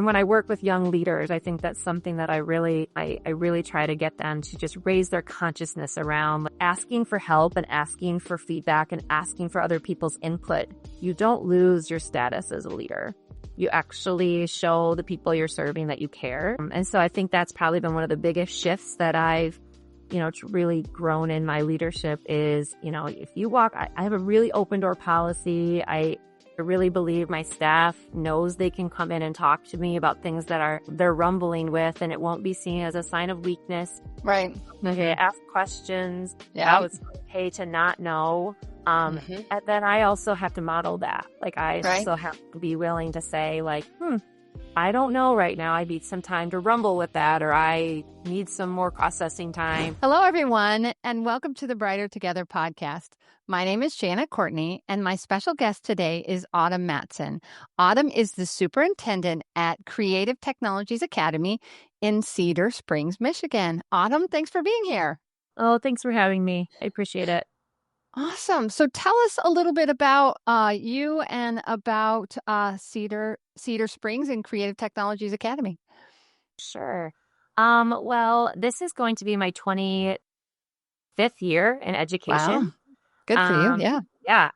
And when I work with young leaders, I think that's something that I really try to get them to just raise their consciousness around asking for help and asking for feedback and asking for other people's input. You don't lose your status as a leader. You actually show the people you're serving that you care. And so I think that's probably been one of the biggest shifts that I've, really grown in my leadership is, if you walk, I have a really open door policy. I really believe my staff knows they can come in and talk to me about things that they're rumbling with, and it won't be seen as a sign of weakness. Right. Okay. Ask questions. Yeah. It's okay to not know. And then I also have to model that. I also have to be willing to say I don't know right now. I need some time to rumble with that, or I need some more processing time. Hello, everyone, and welcome to the Brighter Together podcast. My name is Janet Courtney, and my special guest today is Autumn Mattson. Autumn is the superintendent at Creative Technologies Academy in Cedar Springs, Michigan. Autumn, thanks for being here. Oh, thanks for having me. I appreciate it. Awesome. So tell us a little bit about you and about Cedar Springs and Creative Technologies Academy. Sure. Well, this is going to be my 25th year in education. Wow. Good for you. Yeah. Yeah.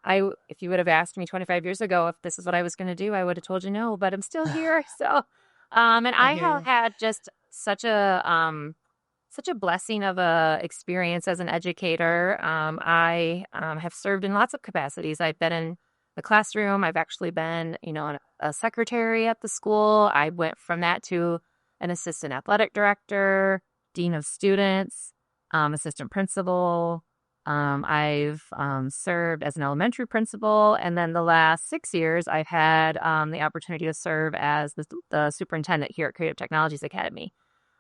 If you would have asked me 25 years ago if this is what I was going to do, I would have told you no, but I'm still here. So, and I have had just such a blessing of a experience as an educator. I have served in lots of capacities. I've been in the classroom. I've actually been, a secretary at the school. I went from that to an assistant athletic director, dean of students, assistant principal. I've served as an elementary principal. And then the last 6 years, I've had the opportunity to serve as the superintendent here at Creative Technologies Academy.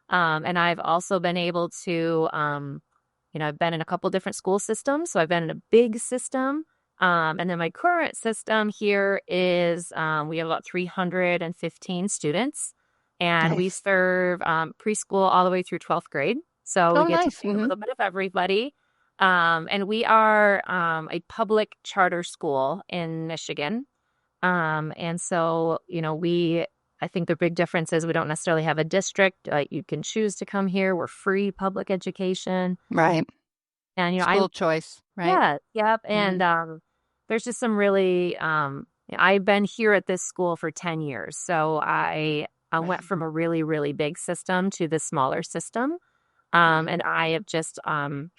And I've also been able to, I've been in a couple different school systems. So I've been in a big system. And then my current system here is we have about 315 students. And we serve preschool all the way through 12th grade. So we get to see a little bit of everybody. And we are a public charter school in Michigan. And so, I think the big difference is we don't necessarily have a district. You can choose to come here. We're free public education. Right. And, school choice, right? Yeah. Yep. And there's just some really, I've been here at this school for 10 years. So I went from a really, really big system to the smaller system. And I have just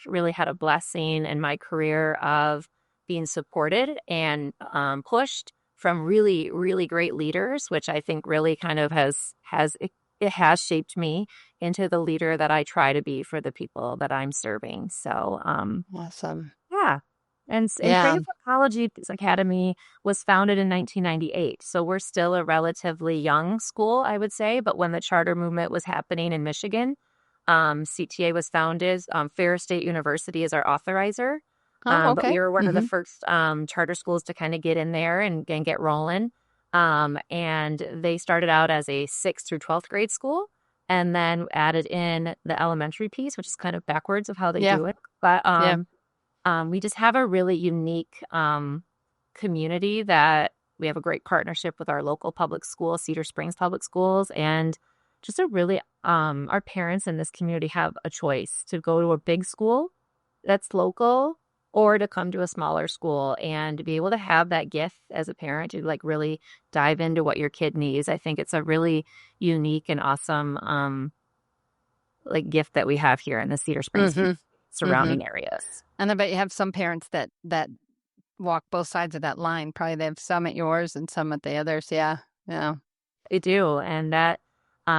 really had a blessing in my career of being supported and pushed from really, really great leaders, which I think really kind of has shaped me into the leader that I try to be for the people that I'm serving. So, awesome. Yeah. And Creative Technologies Academy was founded in 1998. So we're still a relatively young school, I would say. But when the charter movement was happening in Michigan, CTA was founded. Ferris State University is our authorizer. But we were one of the first charter schools to kind of get in there and get rolling. And they started out as a 6th through 12th grade school and then added in the elementary piece, which is kind of backwards of how they do it. But we just have a really unique community that we have a great partnership with our local public school, Cedar Springs Public Schools, and just a really our parents in this community have a choice to go to a big school that's local or to come to a smaller school and to be able to have that gift as a parent to really dive into what your kid needs. I think it's a really unique and awesome gift that we have here in the Cedar Springs surrounding areas. And I bet you have some parents that walk both sides of that line. Probably they have some at yours and some at the others. Yeah. They do. And that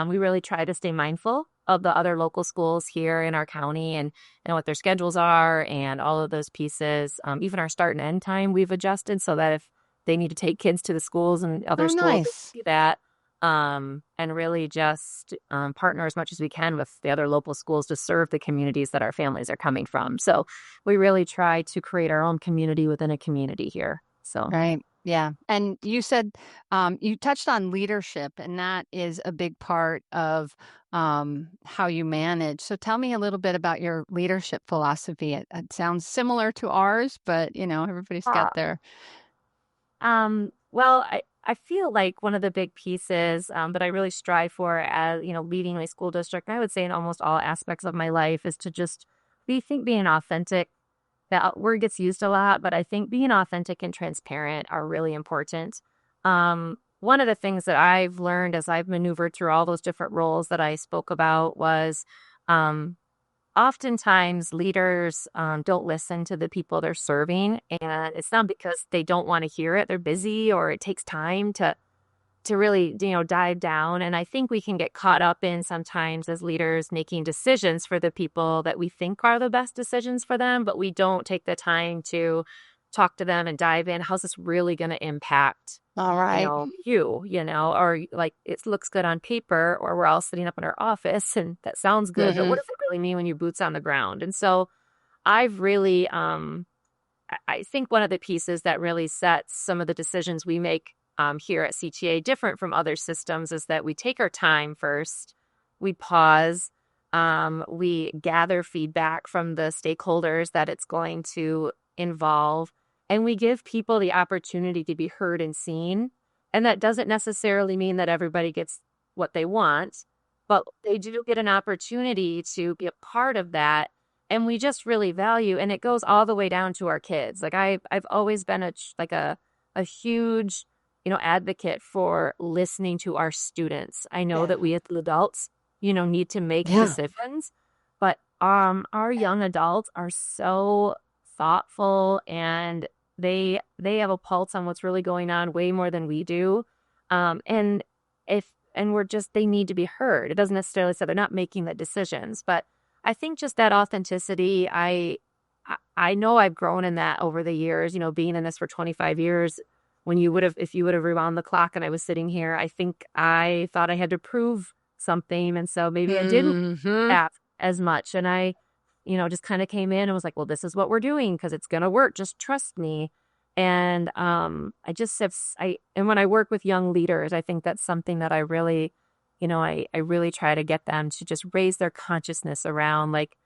we really try to stay mindful of the other local schools here in our county and what their schedules are and all of those pieces. Even our start and end time, we've adjusted so that if they need to take kids to the schools and other schools, do that. And really just partner as much as we can with the other local schools to serve the communities that our families are coming from. So we really try to create our own community within a community here. So right. Yeah. And you said you touched on leadership, and that is a big part of how you manage. So tell me a little bit about your leadership philosophy. It sounds similar to ours, but everybody's got their. Well, I feel like one of the big pieces that I really strive for as, leading my school district, and I would say in almost all aspects of my life, is to just being authentic. That word gets used a lot, but I think being authentic and transparent are really important. One of the things that I've learned as I've maneuvered through all those different roles that I spoke about was um, oftentimes leaders don't listen to the people they're serving, and it's not because they don't want to hear it. They're busy, or it takes time to really, dive down. And I think we can get caught up in sometimes as leaders making decisions for the people that we think are the best decisions for them, but we don't take the time to talk to them and dive in. How's this really going to impact, All right. or like it looks good on paper, or we're all sitting up in our office and that sounds good, but what Mm-hmm. does it really mean when your boots on the ground? And so I've really, I think one of the pieces that really sets some of the decisions we make here at CTA different from other systems is that we take our time first, we pause, we gather feedback from the stakeholders that it's going to involve, and we give people the opportunity to be heard and seen. And that doesn't necessarily mean that everybody gets what they want, but they do get an opportunity to be a part of that, and we just really value, and it goes all the way down to our kids. Like I've always been a huge, advocate for listening to our students. I know Yeah. that we as adults, need to make Yeah. decisions, but our young adults are so thoughtful, and they have a pulse on what's really going on way more than we do. And if and we're just they need to be heard. It doesn't necessarily say they're not making the decisions, but I think just that authenticity, I know I've grown in that over the years, being in this for 25 years. If you would have rewound the clock and I was sitting here, I think I thought I had to prove something. And so maybe I didn't Mm-hmm. ask as much. And I, just kind of came in and was like, well, this is what we're doing because it's going to work. Just trust me. And I just have, and when I work with young leaders, I think that's something that I really, I really try to get them to just raise their consciousness around, like,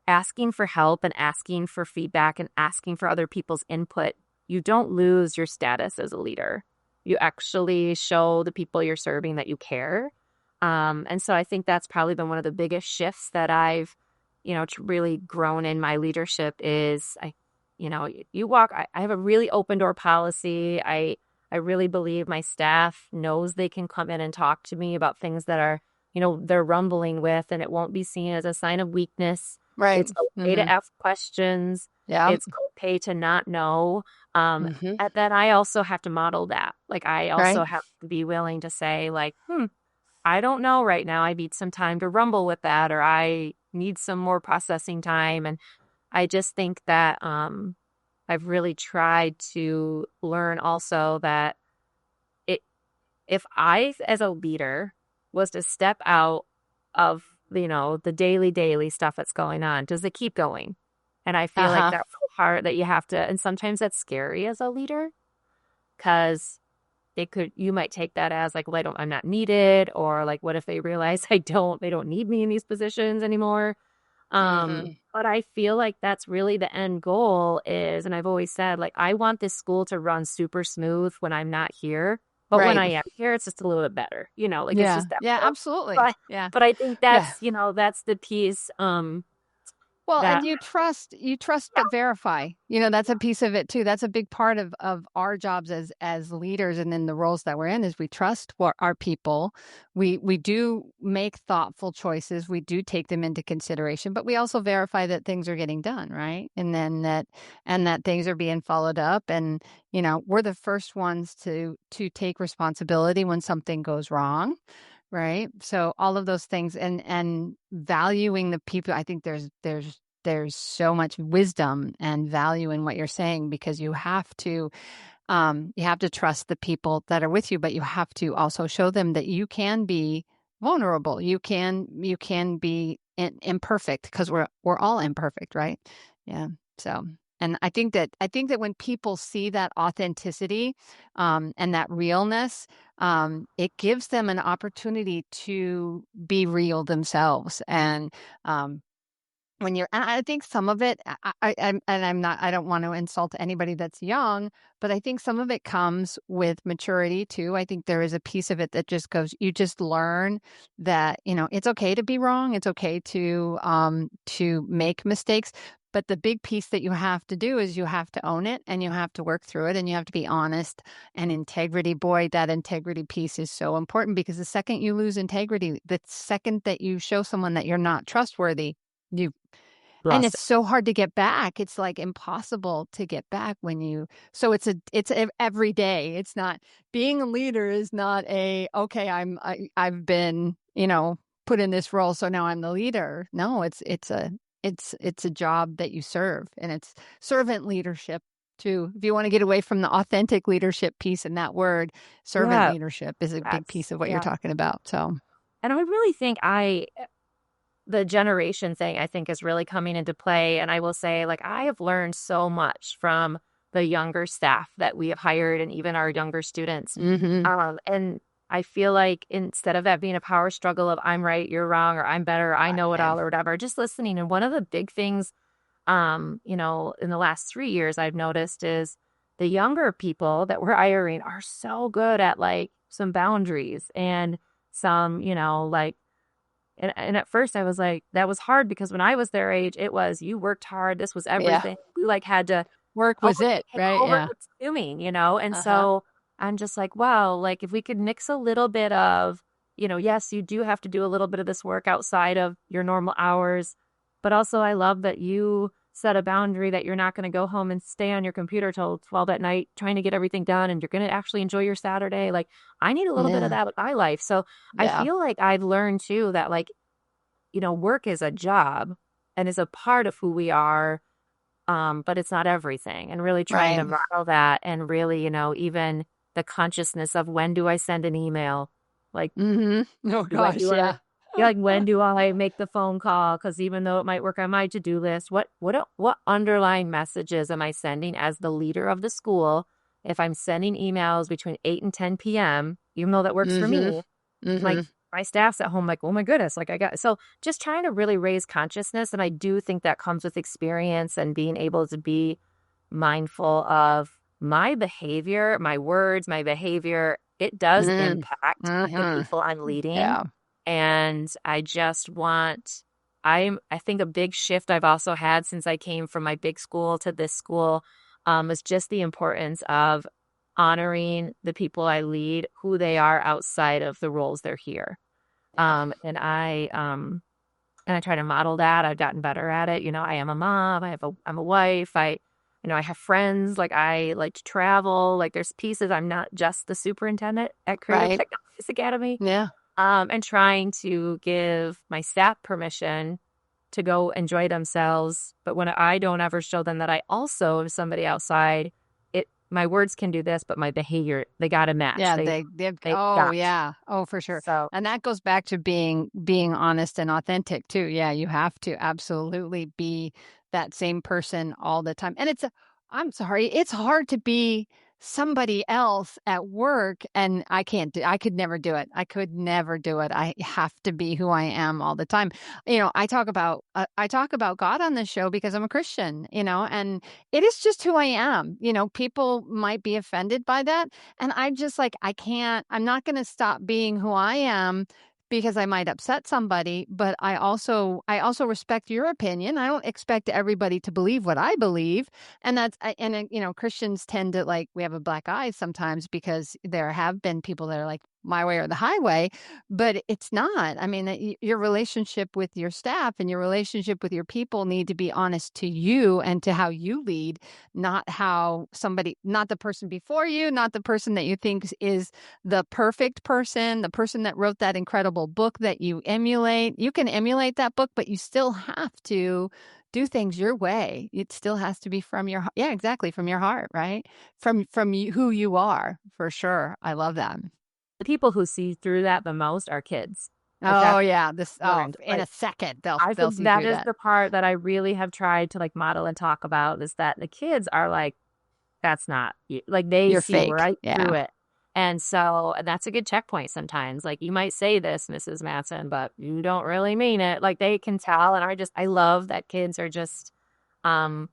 asking for help and asking for feedback and asking for other people's input. You don't lose your status as a leader. You actually show the people you're serving that you care. And so I think that's probably been one of the biggest shifts that I've, really grown in my leadership is I have a really open door policy. I really believe my staff knows they can come in and talk to me about things that are, they're rumbling with, and it won't be seen as a sign of weakness. Right. It's okay Mm-hmm. to ask questions. Yeah. It's okay to not know. Um, Mm-hmm. and then I also have to model that. Like I Right. also have to be willing to say, like, I don't know right now. I need some time to rumble with that, or I need some more processing time. And I just think that I've really tried to learn also that it if I, as a leader, was to step out of, the daily stuff that's going on, does it keep going? And I feel like Uh-huh. that's so hard that you have to, and sometimes that's scary as a leader because you might take that as like, well, I'm not needed, or like, what if they realize they don't need me in these positions anymore? Mm-hmm. But I feel like that's really the end goal is, and I've always said, like, I want this school to run super smooth when I'm not here. But when Right. I am here, it's just a little bit better, like it's Yeah. just that Yeah, little, absolutely. but, Yeah. but I think Yeah. that's the piece, Well, that, and you trust but verify. That's a piece of it too. That's a big part of our jobs as leaders and in the roles that we're in is we trust what our people. We do make thoughtful choices. We do take them into consideration, but we also verify that things are getting done, right? And that things are being followed up, and we're the first ones to take responsibility when something goes wrong. Right. So all of those things and valuing the people, I think there's so much wisdom and value in what you're saying because you have to trust the people that are with you, but you have to also show them that you can be vulnerable. You can be imperfect because we're all imperfect, right? Yeah. So, and I think that when people see that authenticity, and that realness, it gives them an opportunity to be real themselves and and I think some of it, I don't want to insult anybody that's young, but I think some of it comes with maturity too. I think there is a piece of it that just goes, you just learn that, it's okay to be wrong. It's okay to make mistakes. But the big piece that you have to do is you have to own it and you have to work through it and you have to be honest and integrity. Boy, that integrity piece is so important because the second you lose integrity, the second that you show someone that you're not trustworthy, you and Lost it's it. so hard to get back. It's like impossible to get back when you so it's every day. It's not being a leader is not okay, I've been, put in this role so now I'm the leader. No, it's a job that you serve and it's servant leadership too. If you want to get away from the authentic leadership piece and that word, servant Yeah, leadership is a big piece of what you're yeah. talking about. So, And I really think the generation thing, I think, is really coming into play. And I will say, like, I have learned so much from the younger staff that we have hired and even our younger students. mhm. And I feel like instead of that being a power struggle of I'm right, you're wrong, or I'm better, I know it I all, or whatever, just listening. And one of the big things, in the last 3 years I've noticed is the younger people that we're hiring are so good at like some boundaries and some, like and at first I was like, that was hard because when I was their age, it was you worked hard. This was Yeah. everything. We like had to Work was it, right? Yeah. over consuming. And Uh-huh. so I'm just like, wow, like if we could mix a little bit of, yes, you do have to do a little bit of this work outside of your normal hours, but also I love that you set a boundary that you're not going to go home and stay on your computer till 12 at night trying to get everything done and you're going to actually enjoy your Saturday. Like I need a little bit of Yeah. that with my life. So I Yeah. feel like I've learned too that like, work is a job and is a part of who we are, but it's not everything. And really trying Right. to model that and really, even the consciousness of when do I send an email? Like, Mhm. Oh when gosh, do I, yeah. yeah, like when do I make the phone call? Because even though it might work on my to-do list, what underlying messages am I sending as the leader of the school? If I'm sending emails between 8 and 10 p.m., even though that works for Mhm. me, my Mhm. my staff's at home like, oh my goodness, like I got so just trying to really raise consciousness. And I do think that comes with experience and being able to be mindful of my behavior, my words, my behavior. It does Mm. impact the Mhm. people I'm leading. Yeah. And I just want I think a big shift I've also had since I came from my big school to this school is just the importance of honoring the people I lead, who they are outside of the roles they're here. Yeah. And I try to model that. I've gotten better at it. I am a mom, I'm a wife, I have friends, like I like to travel. Like there's pieces I'm not just the superintendent at Creative Right. Technologies Academy. Yeah. And trying to give my staff permission to go enjoy themselves. But when I don't ever show them that I also am somebody outside, my words can do this, but my behavior, they got to match. Yeah, They oh got yeah. Oh, for sure. so And that goes back to being honest and authentic too. Yeah, you have to absolutely be that same person all the time. And I'm sorry, it's hard to be somebody else at work and I could never do it. I could never do it. I have to be who I am all the time. I talk about God on this show because I'm a Christian, and it is just who I am. People might be offended by that. And I'm just like, I'm not going to stop being who I am because I might upset somebody, but I also respect your opinion. I don't expect everybody to believe what I believe. And Christians tend to like, we have a black eye sometimes because there have been people that are like, my way or the highway, but it's not. I mean, your relationship with your staff and your relationship with your people need to be honest to you and to how you lead, not the person before you, not the person that you think is the perfect person, the person that wrote that incredible book that you emulate. You can emulate that book, but you still have to do things your way. It still has to be from your, yeah, exactly, from your heart, right? Who you are, for sure. I love that. the people who see through that the most are kids. Like Oh that's yeah, learned. in a Like second they'll I they'll think see that through is that. the part that I really have tried to like model and talk about is that the kids are like, that's not you. Like they You're see fake. right through Yeah. it. And so that's a good checkpoint sometimes. Like, you might say this, Mrs. Mattson, but you don't really mean it. Like, they can tell. And I love that kids are just, um,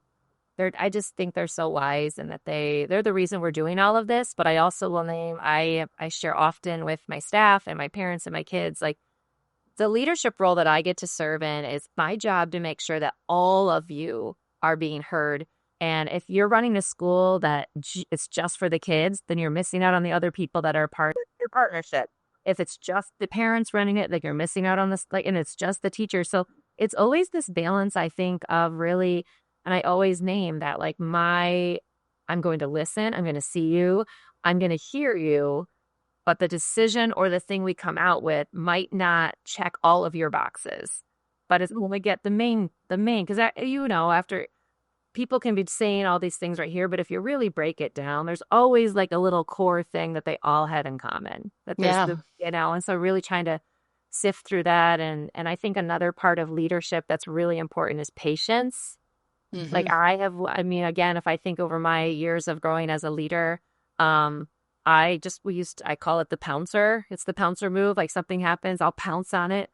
I just think they're so wise, and that they're the reason we're doing all of this. But I also will name, I share often with my staff and my parents and my kids, like, the leadership role that I get to serve in is my job to make sure that all of you are being heard. And if you're running a school that it's just for the kids, then you're missing out on the other people that are part of your partnership. If it's just the parents running it, like, you're missing out on this, like, and it's just the teacher. So it's always this balance, I think, of really, and I always name that, like, I'm going to listen, I'm going to see you, I'm going to hear you, but the decision or the thing we come out with might not check all of your boxes. But it's when we get the main, because, after people can be saying all these things right here, but if you really break it down, there's always like a little core thing that they all had in common. That there's Yeah. and so really trying to sift through that. And I think another part of leadership that's really important is patience. Like, again, if I think over my years of growing as a leader, I call it the pouncer. It's the pouncer move. Like, something happens, I'll pounce on it.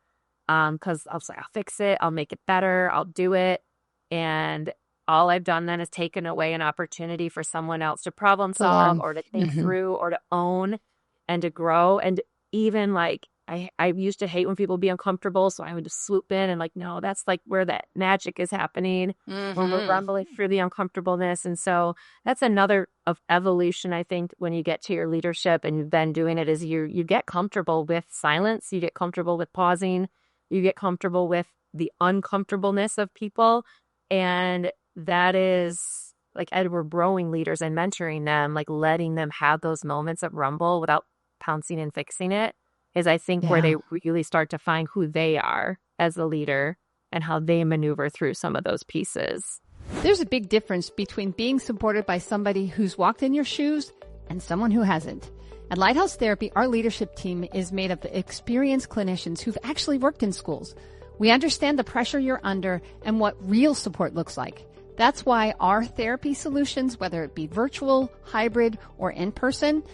Cause I'll say, I'll fix it. I'll make it better. I'll do it. And all I've done then is taken away an opportunity for someone else to problem To solve, learn. or to think through, or to own, and to grow. And even, like, I used to hate when people be uncomfortable. So I would just swoop in and, like, no, that's like where that magic is happening, when we're rumbling through the uncomfortableness. And so that's another of evolution, I think, when you get to your leadership and you've been doing it, is you get comfortable with silence. You get comfortable with pausing. You get comfortable with the uncomfortableness of people. And that is, like, as we're growing leaders and mentoring them, like, letting them have those moments of rumble without pouncing and fixing it, is, I think, where they really start to find who they are as a leader and how they maneuver through some of those pieces. There's a big difference between being supported by somebody who's walked in your shoes and someone who hasn't. At Lighthouse Therapy, our leadership team is made of experienced clinicians who've actually worked in schools. We understand the pressure you're under and what real support looks like. That's why our therapy solutions, whether it be virtual, hybrid, or in person,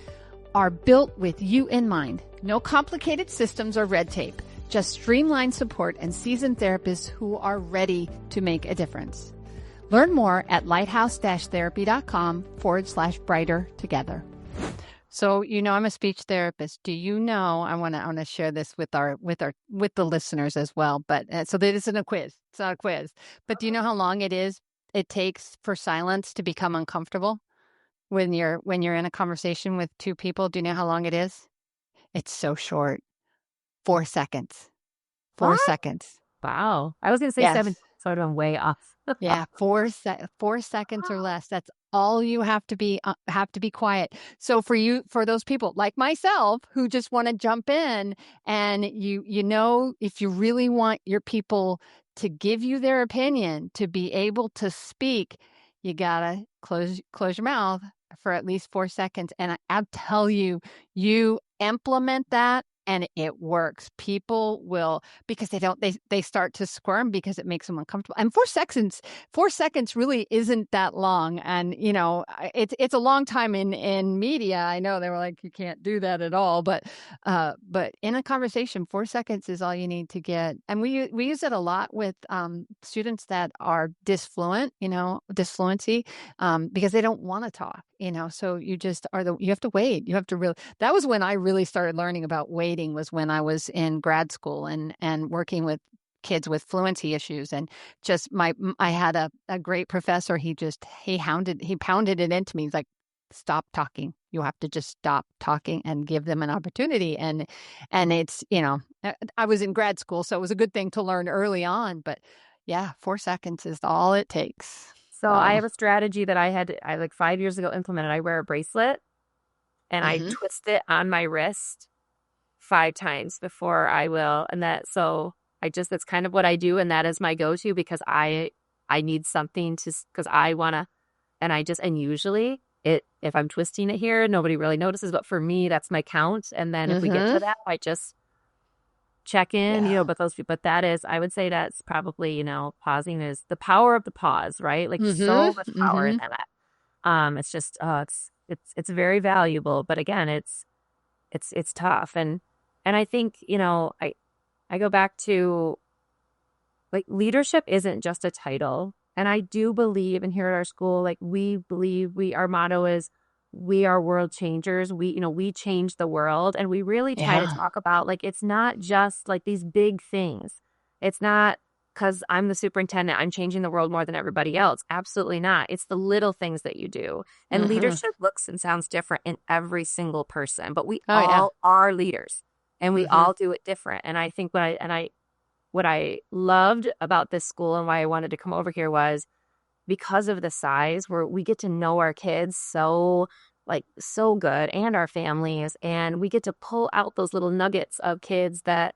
are built with you in mind. No complicated systems or red tape, just streamlined support and seasoned therapists who are ready to make a difference. Learn more at lighthouse-therapy.com/brighter together. So, I'm a speech therapist. Do you know, I want to share this with the listeners as well, but so that isn't a quiz. It's not a quiz. But do you know how long it takes for silence to become uncomfortable when you're in a conversation with two people? Do you know how long it is? It's so short. 4 seconds. 4 What? seconds. Wow. I was going to say Yes. 7, so I'm way off. Yeah, 4 seconds or less. That's all you have to be quiet. So for those people like myself who just want to jump in, and if you really want your people to give you their opinion, to be able to speak, you gotta close your mouth for at least 4 seconds. And I'll tell you, you implement that and it works. People will, because they start to squirm because it makes them uncomfortable. And 4 seconds really isn't that long. And, it's a long time in media. I know they were like, you can't do that at all. But in a conversation, 4 seconds is all you need to get. And we use it a lot with students that are disfluency, because they don't want to talk. So you have to wait. You have to really, that was when I really started learning about waiting, was when I was in grad school and working with kids with fluency issues. And just I had a great professor. He pounded it into me. He's like, stop talking. You have to just stop talking and give them an opportunity. And it's, I was in grad school, so it was a good thing to learn early on, but yeah, 4 seconds is all it takes. So I have a strategy that I like 5 years ago implemented. I wear a bracelet and I twist it on my wrist 5 times before I will. And that's kind of what I do. And that is my go-to, because I need something because I want to, and usually if I'm twisting it here, nobody really notices. But for me, that's my count. And then if we get to that, I just check in, but that is, I would say that's probably, pausing is the power of the pause, right? Like, so much power in that. It's just, it's very valuable, but again, it's it's tough. And I think, I go back to, like, leadership isn't just a title. And I do believe, and here at our school, like, we believe our motto is, we are world changers. We change the world. And we really try to Yeah. talk about, like, it's not just like these big things. It's not because I'm the superintendent, I'm changing the world more than everybody else. Absolutely not. It's the little things that you do. And Hmm. leadership looks and sounds different in every single person, but we Oh, yeah. all are leaders and we Hmm. all do it different. And I think what I loved about this school and why I wanted to come over here was because of the size, where we get to know our kids so good, and our families, and we get to pull out those little nuggets of kids that,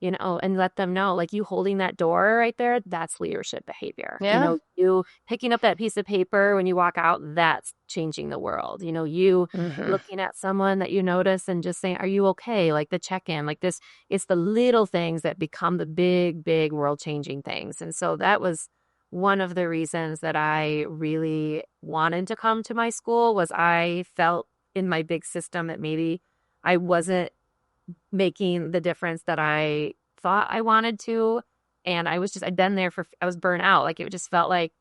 and let them know, like, you holding that door right there, that's leadership behavior. Yeah. You picking up that piece of paper when you walk out, that's changing the world. You Hmm. looking at someone that you notice and just saying, are you okay? Like the check-in, like this, it's the little things that become the big, big world changing things. And so that was one of the reasons that I really wanted to come to my school. Was I felt in my big system that maybe I wasn't making the difference that I thought I wanted to. And I'd been there I was burnt out. Like, it just felt like,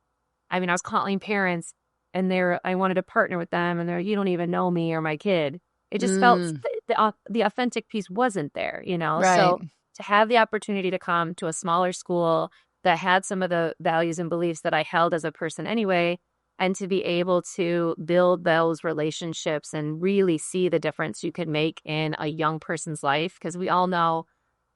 I was calling parents and I wanted to partner with them, and you don't even know me or my kid. It just felt Mm. the authentic piece wasn't there, Right. So to have the opportunity to come to a smaller school that had some of the values and beliefs that I held as a person anyway, and to be able to build those relationships and really see the difference you could make in a young person's life. Because we all know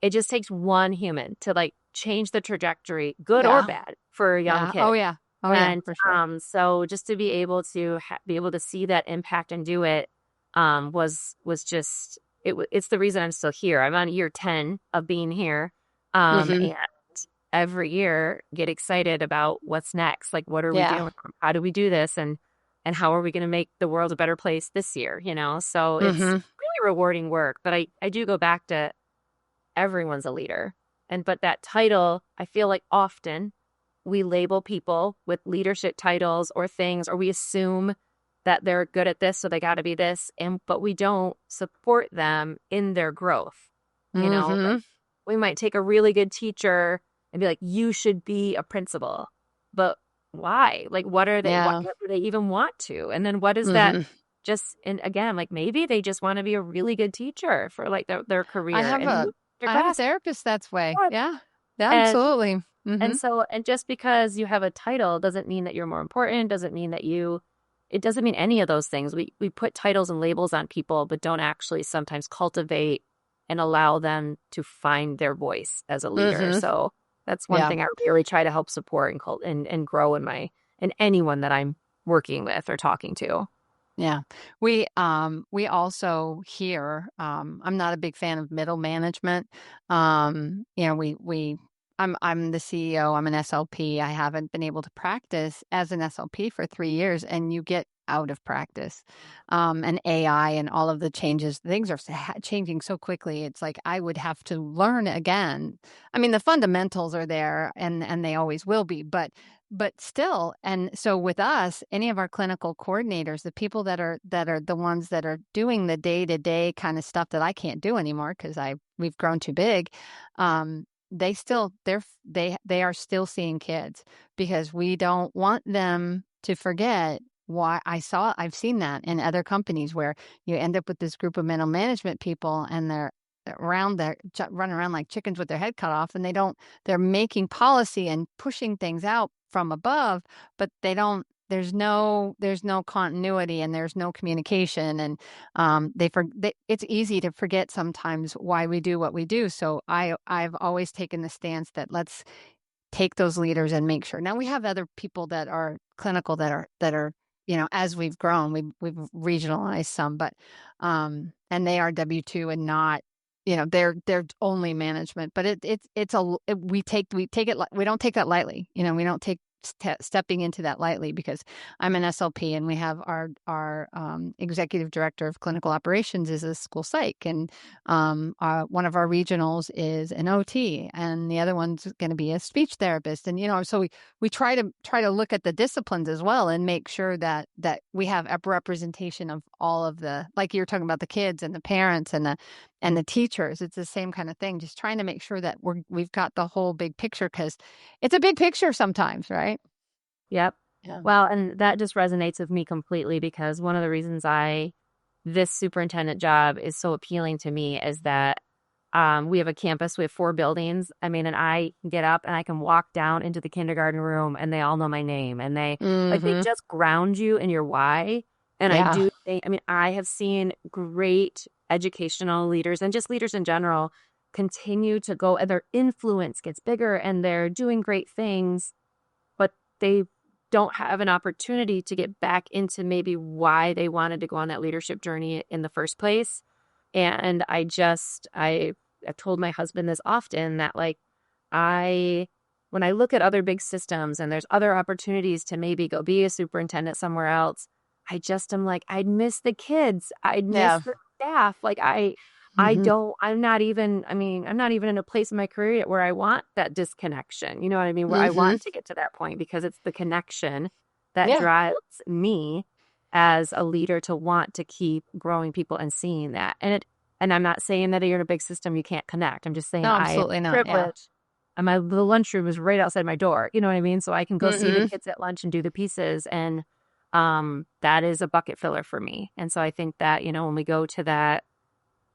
it just takes one human to, like, change the trajectory, good or Yeah. bad, for a young Yeah. Oh, kid. yeah. Oh, yeah, And for sure. so just to be able to be able to see that impact and do it, was just it's the reason I'm still here. I'm on year 10 of being here, Hmm. and every year get excited about what's next. Like, what are we Yeah. doing? How do we do this? And how are we going to make the world a better place this year? So it's Hmm. really rewarding work. But I do go back to, everyone's a leader, but that title, I feel like often we label people with leadership titles or things, or we assume that they're good at this, so they got to be this, but we don't support them in their growth. Like, Hmm. we might take a really good teacher and be like, you should be a principal, but why? Like, Yeah. what do they even want to? And then what is that? Hmm. Just, and again, like, maybe they just want to be a really good teacher for, like, their I career have and a move their I have a class. therapist that's way. Yeah. Yeah, And absolutely. Hmm. and just because you have a title doesn't mean that you're more important, doesn't mean that it doesn't mean any of those things. We put titles and labels on people, but don't actually sometimes cultivate and allow them to find their voice as a leader. Hmm. So that's one Yeah. thing I really try to help support and grow in anyone that I'm working with or talking to. Yeah. We also here, I'm not a big fan of middle management. I'm the CEO, I'm an SLP. I haven't been able to practice as an SLP for 3 years, and you get out of practice. And AI and all of the changes, things are changing so quickly. It's like I would have to learn again. I mean, the fundamentals are there, and they always will be, but still. And so with us, any of our clinical coordinators, the people that are the ones that are doing the day-to-day kind of stuff that I can't do anymore because we've grown too big, they still they are still seeing kids because we don't want them to forget why. I've seen that in other companies where you end up with this group of mental management people, and they're running around like chickens with their head cut off, and they're making policy and pushing things out from above, but there's no continuity, and there's no communication, and it's easy to forget sometimes why we do what we do. So I've always taken the stance that let's take those leaders and make sure. Now we have other people that are clinical that are as we've grown, we've regionalized some, but and they are W-2 and not, they're only management, but we take it we don't take that lightly. We don't take stepping into that lightly, because I'm an SLP and we have our executive director of clinical operations is a school psych, and one of our regionals is an OT, and the other one's going to be a speech therapist, and so we try to look at the disciplines as well and make sure that we have a representation of all of the, like you're talking about, the kids and the parents and the teachers. It's the same kind of thing, just trying to make sure that we've got the whole big picture, because it's a big picture sometimes, right? Yep. Yeah. Well, and that just resonates with me completely, because one of the reasons this superintendent job is so appealing to me is that we have a campus, we have 4 buildings. I mean, and I can get up and I can walk down into the kindergarten room and they all know my name, and they just ground you in your why. And I do think, I mean, I have seen great educational leaders and just leaders in general continue to go, and their influence gets bigger and they're doing great things, but they don't have an opportunity to get back into maybe why they wanted to go on that leadership journey in the first place. And I've told my husband this often, that like, when I look at other big systems and there's other opportunities to maybe go be a superintendent somewhere else, I'm like, I'd miss the kids. I'd miss the staff. Like I'm not even in a place in my career yet where I want that disconnection. You know what I mean? Where I want to get to that point, because it's the connection that drives me as a leader to want to keep growing people and seeing that. And I'm not saying that you're in a big system you can't connect. I'm just saying No, I am absolutely not. privileged. And the lunchroom is right outside my door. You know what I mean? So I can go see the kids at lunch and do the pieces. And that is a bucket filler for me. And so I think that, when we go to that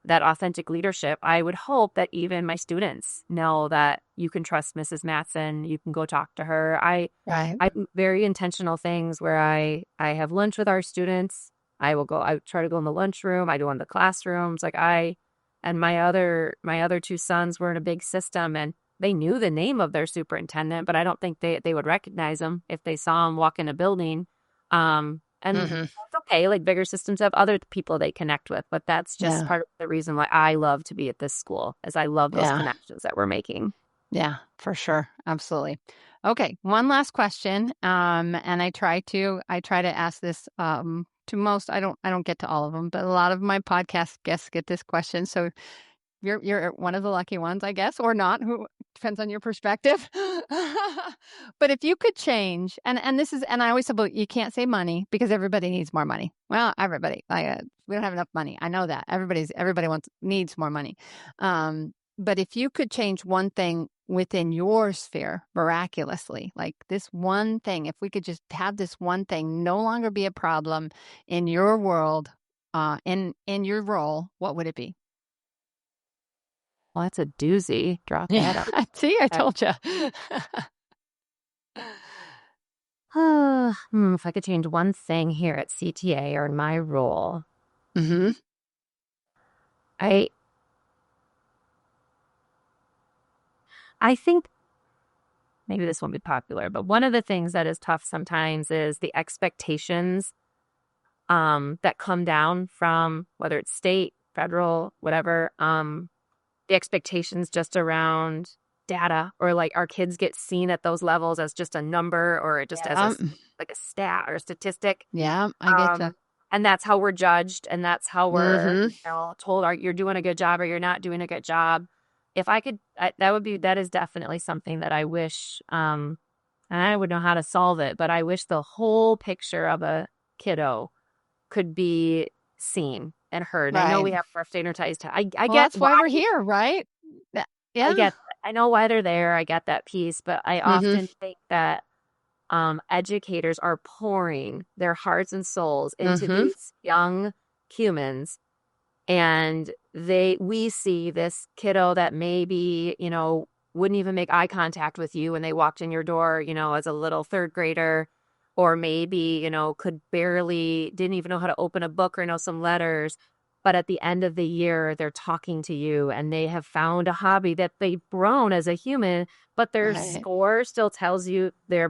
authentic leadership, I would hope that even my students know that you can trust Mrs. Mattson. You can go talk to her. I very intentional things where I have lunch with our students. I try to go in the lunchroom. I do in the classrooms. And my other 2 sons were in a big system, and they knew the name of their superintendent, but I don't think they would recognize him if they saw him walk in a building. And it's okay. Like, bigger systems have other people they connect with, but that's just part of the reason why I love to be at this school, is I love those connections that we're making. Yeah, for sure. Absolutely. Okay. One last question. And I try to ask this, to most. I don't get to all of them, but a lot of my podcast guests get this question. So you're one of the lucky ones, I guess, or not. Who depends on your perspective. But if you could change, and I always say, well, you can't say money because everybody needs more money. Well, everybody, we don't have enough money. I know that everybody needs more money. But if you could change one thing within your sphere miraculously, like this one thing, if we could just have this one thing no longer be a problem in your world, in your role, what would it be? Well, that's a doozy. Drop that up. See, I told you. If I could change one thing here at CTA or in my role, I think maybe this won't be popular, but one of the things that is tough sometimes is the expectations that come down from, whether it's state, federal, whatever, the expectations just around data, or like our kids get seen at those levels as just a number, or just as like a stat or a statistic. Yeah, I get that. And that's how we're judged, and that's how we're told you're doing a good job or you're not doing a good job. If I could, that is definitely something that I wish, and I would know how to solve it, but I wish the whole picture of a kiddo could be seen and heard. Right. I know we have rough standardized. I get that's why we're here, right? Yeah. I know why they're there. I get that piece, but I often think that educators are pouring their hearts and souls into these young humans, and we see this kiddo that maybe, wouldn't even make eye contact with you when they walked in your door, as a little 3rd grader, or maybe, didn't even know how to open a book or know some letters. But at the end of the year, they're talking to you and they have found a hobby that they've grown as a human, but their score still tells you they're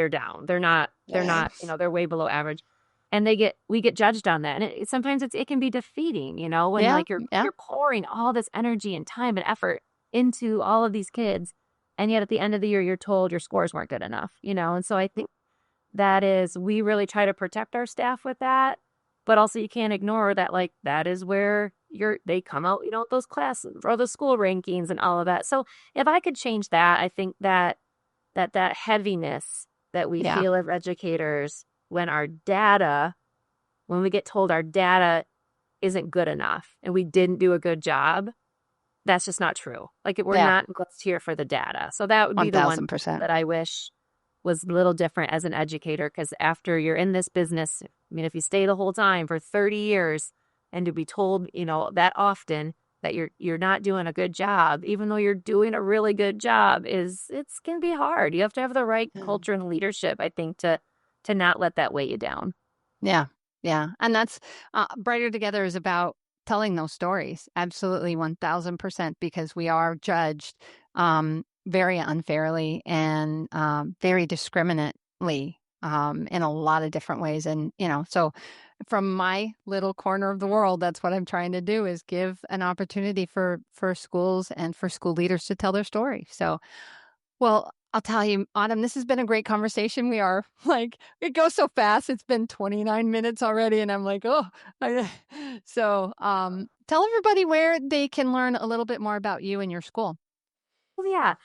down. They're not, they're way below average. And we get judged on that. And sometimes it can be defeating, when you're pouring all this energy and time and effort into all of these kids. And yet at the end of the year, you're told your scores weren't good enough, And so I think we really try to protect our staff with that. But also you can't ignore that, like, that is where they come out, those classes or the school rankings and all of that. So if I could change that, I think that heaviness that we Yeah. feel as educators when we get told our data isn't good enough and we didn't do a good job, that's just not true. Like, we're Yeah. not just here for the data. So that would be the one 1000%. that I wish was a little different as an educator, because after you're in this business, I mean, if you stay the whole time for 30 years and to be told, that often that you're not doing a good job, even though you're doing a really good job, it's can be hard. You have to have the right culture and leadership, I think, to not let that weigh you down. Yeah. Yeah. And that's Brighter Together is about telling those stories. Absolutely 1000%, because we are judged very unfairly and very discriminately in a lot of different ways. And, so from my little corner of the world, that's what I'm trying to do, is give an opportunity for schools and for school leaders to tell their story. So, well, I'll tell you, Autumn, this has been a great conversation. We are it goes so fast. It's been 29 minutes already, and I'm like, oh. So, tell everybody where they can learn a little bit more about you and your school. Well, yeah.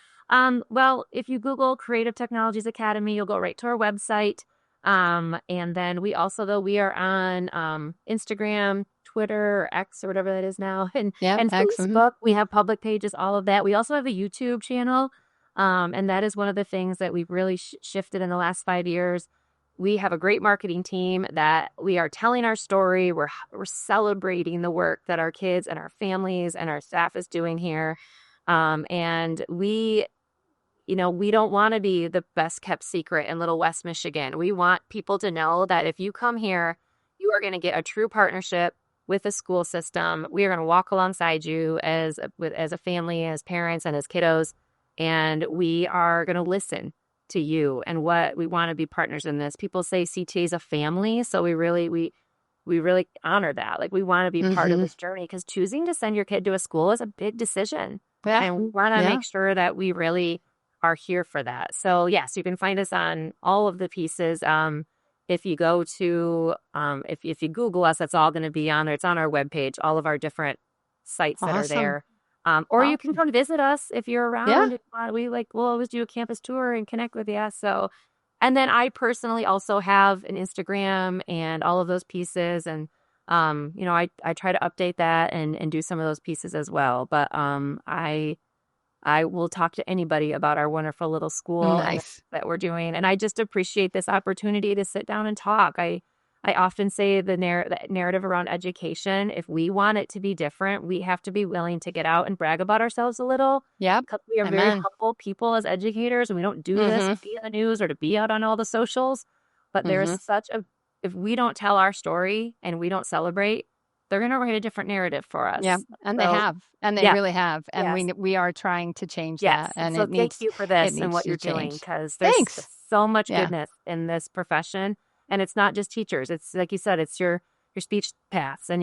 Well, if you Google Creative Technologies Academy, you'll go right to our website. And then we are on Instagram, Twitter, or X, or whatever that is now, Yeah, and excellent. Facebook. We have public pages, all of that. We also have a YouTube channel, and that is one of the things that we've really shifted in the last 5 years. We have a great marketing team that we are telling our story. We're celebrating the work that our kids and our families and our staff is doing here. And we don't want to be the best kept secret in Little West Michigan. We want people to know that if you come here, you are going to get a true partnership with the school system. We are going to walk alongside you as a family, as parents, and as kiddos, and we are going to listen to you and what we want to be partners in this. People say CTA is a family, so we really honor that. Like, we want to be part of this journey, because choosing to send your kid to a school is a big decision. Yeah. And we want to make sure that we really are here for that. So yes, you can find us on all of the pieces. If you go to, if you Google us, that's all going to be on there. It's on our webpage, all of our different sites that are there. Or you can come visit us if you're around. Yeah. We'll always do a campus tour and connect with you. So, and then I personally also have an Instagram and all of those pieces. And, I try to update that and do some of those pieces as well. But, I will talk to anybody about our wonderful little school that we're doing. And I just appreciate this opportunity to sit down and talk. I often say the narrative around education, if we want it to be different, we have to be willing to get out and brag about ourselves a little. Yeah. We are very humble people as educators, and we don't do this to be in the news or to be out on all the socials. But there is if we don't tell our story and we don't celebrate, they're going to write a different narrative for us. Yeah, and they have, and they really have, and we are trying to change that. And so thank you for this and what you're doing, because there's so much goodness in this profession, and it's not just teachers. It's like you said, it's your speech paths and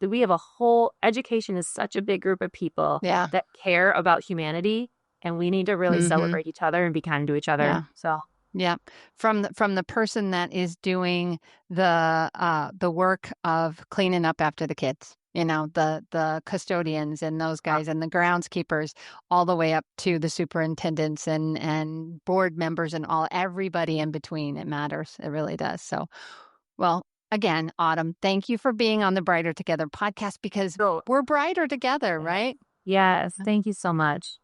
we have a whole education is such a big group of people that care about humanity, and we need to really celebrate each other and be kind to each other. Yeah. So. Yeah, from the person that is doing the work of cleaning up after the kids, the custodians and those guys and the groundskeepers, all the way up to the superintendents and board members and everybody in between. It matters. It really does. So, well, again, Autumn, thank you for being on the Brighter Together podcast, because we're brighter together, right? Yes, thank you so much.